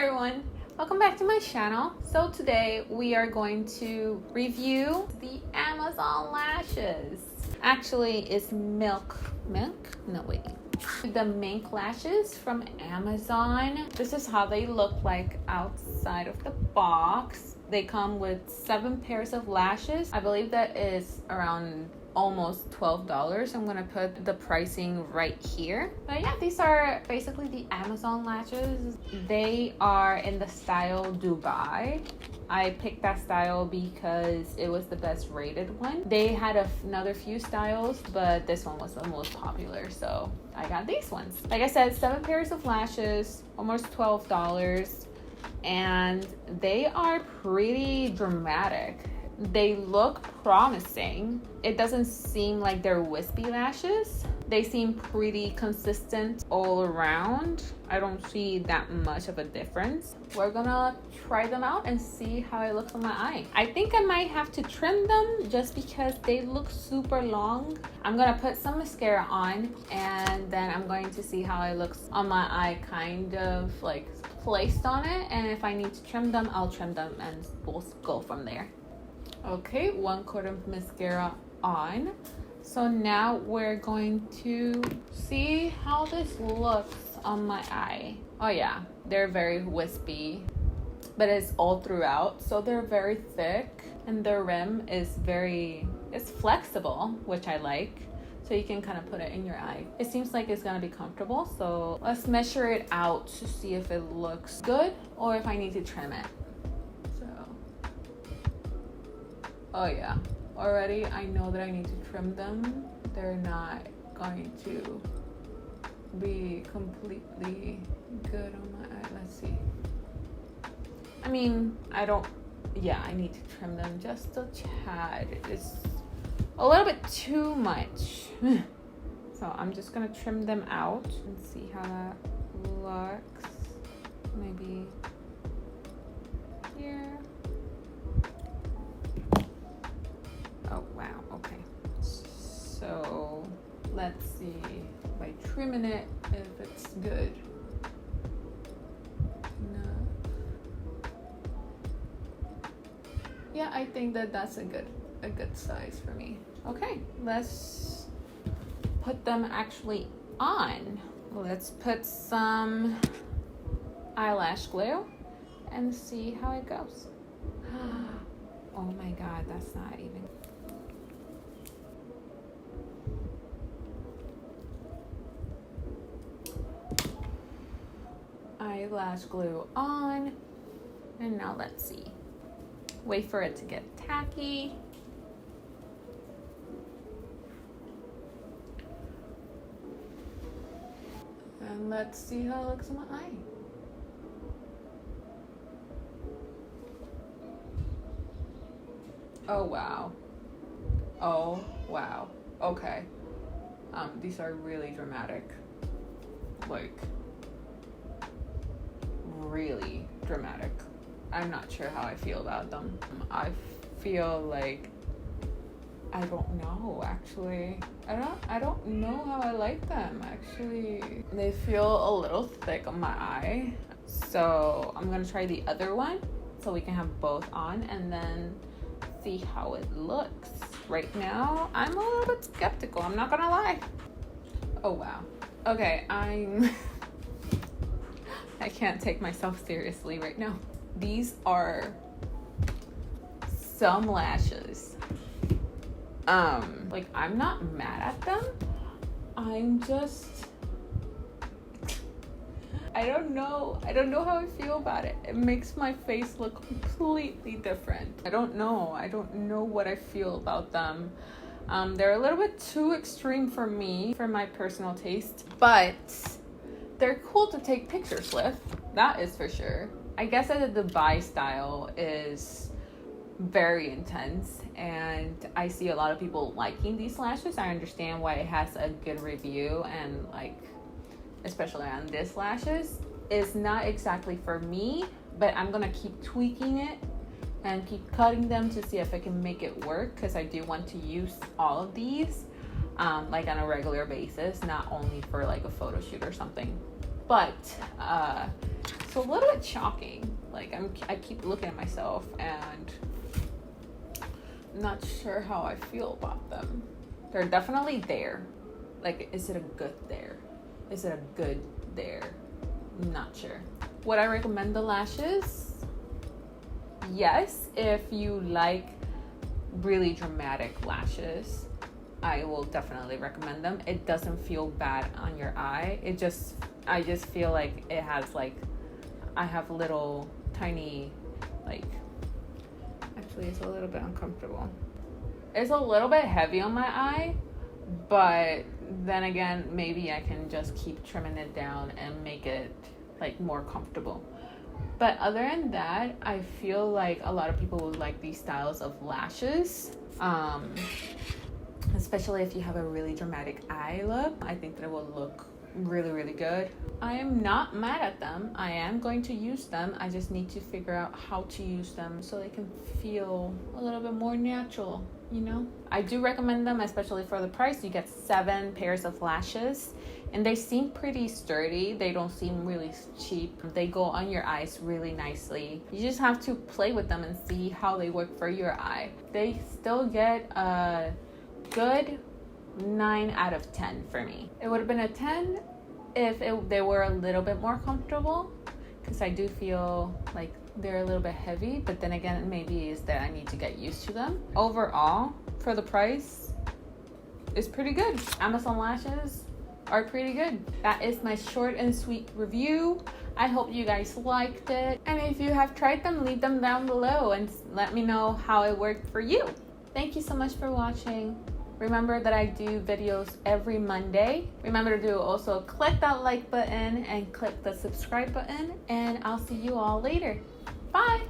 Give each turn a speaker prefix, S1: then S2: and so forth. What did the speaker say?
S1: everyone, welcome back to my channel. So today we are going to review the Amazon lashes. Actually, it's the mink lashes from Amazon. This is how they look like outside of the box. They come with 7 pairs of lashes. I believe that is around almost $12. I'm gonna put the pricing right here. But yeah, these are basically the Amazon lashes. They are in the style Dubai. I picked that style because it was the best rated one. They had another few styles, but this one was the most popular, so I got these ones. Like I said, 7 pairs of lashes, almost $12, and they are pretty dramatic. They look promising. It doesn't seem like they're wispy lashes. They seem pretty consistent all around. I don't see that much of a difference. We're gonna try them out and see how it looks on my eye. I think I might have to trim them just because they look super long. I'm gonna put some mascara on and then I'm going to see how it looks on my eye, kind of like placed on it. And if I need to trim them, I'll trim them and we'll go from there. Okay, 1 coat of mascara on. So now we're going to see how this looks on my eye. Oh yeah, they're very wispy, but it's all throughout. So they're very thick and the rim is it's flexible, which I like. So you can kind of put it in your eye. It seems like it's gonna be comfortable. So let's measure it out to see if it looks good or if I need to trim it. Oh yeah, already I know that I need to trim them. They're not going to be completely good on my eye. Let's see. I mean, I need to trim them just a tad. It's a little bit too much. So I'm just gonna trim them out and see how that looks. Maybe here. Oh wow, okay. So let's see by trimming it if it's good. No. Yeah, I think that's a good size for me. Okay, let's put them actually on. Let's put some eyelash glue and see how it goes. Oh my god, that's not even. Eyelash glue on, and now let's see. Wait for it to get tacky. And let's see how it looks on my eye. Oh wow. Oh wow. Okay. These are really dramatic. Like, really dramatic. I'm not sure how I feel about them. I feel like I don't know actually. I don't know how I like them actually. They feel a little thick on my eye. So I'm gonna try the other one so we can have both on and then see how it looks. Right now I'm a little bit skeptical, I'm not gonna lie. Oh wow. Okay, I can't take myself seriously right now. These are some lashes. Like, I'm not mad at them. I'm just, I don't know how I feel about it. It makes my face look completely different. I don't know what I feel about them. They're a little bit too extreme for me, for my personal taste, but they're cool to take pictures with, that is for sure. I guess that the Dubai style is very intense and I see a lot of people liking these lashes. I understand why it has a good review, and like, especially on this lashes. It's not exactly for me, but I'm gonna keep tweaking it and keep cutting them to see if I can make it work, because I do want to use all of these like on a regular basis, not only for like a photo shoot or something. but it's a little bit shocking. Like I keep looking at myself and I'm not sure how I feel about them. They're definitely there. Like, is it a good there? Is it a good there? I'm not sure. Would I recommend the lashes? Yes, if you like really dramatic lashes, I will definitely recommend them. It doesn't feel bad on your eye. I just feel like it has like, I have little tiny, like, actually it's a little bit uncomfortable. It's a little bit heavy on my eye, but then again, maybe I can just keep trimming it down and make it like more comfortable. But other than that, I feel like a lot of people would like these styles of lashes, especially if you have a really dramatic eye look. I think that it will look really, really good. I am not mad at them. I am going to use them. I just need to figure out how to use them so they can feel a little bit more natural, you know? I do recommend them, especially for the price. You get 7 pairs of lashes and they seem pretty sturdy. They don't seem really cheap. They go on your eyes really nicely. You just have to play with them and see how they work for your eye. They still get a good 9 out of 10 for me. It would have been a 10 if they were a little bit more comfortable, because I do feel like they're a little bit heavy, but then again, maybe it's that I need to get used to them. Overall, for the price, it's pretty good. Amazon lashes are pretty good. That is my short and sweet review. I hope you guys liked it. And if you have tried them, leave them down below and let me know how it worked for you. Thank you so much for watching. Remember that I do videos every Monday. Remember to also click that like button and click the subscribe button, and I'll see you all later. Bye.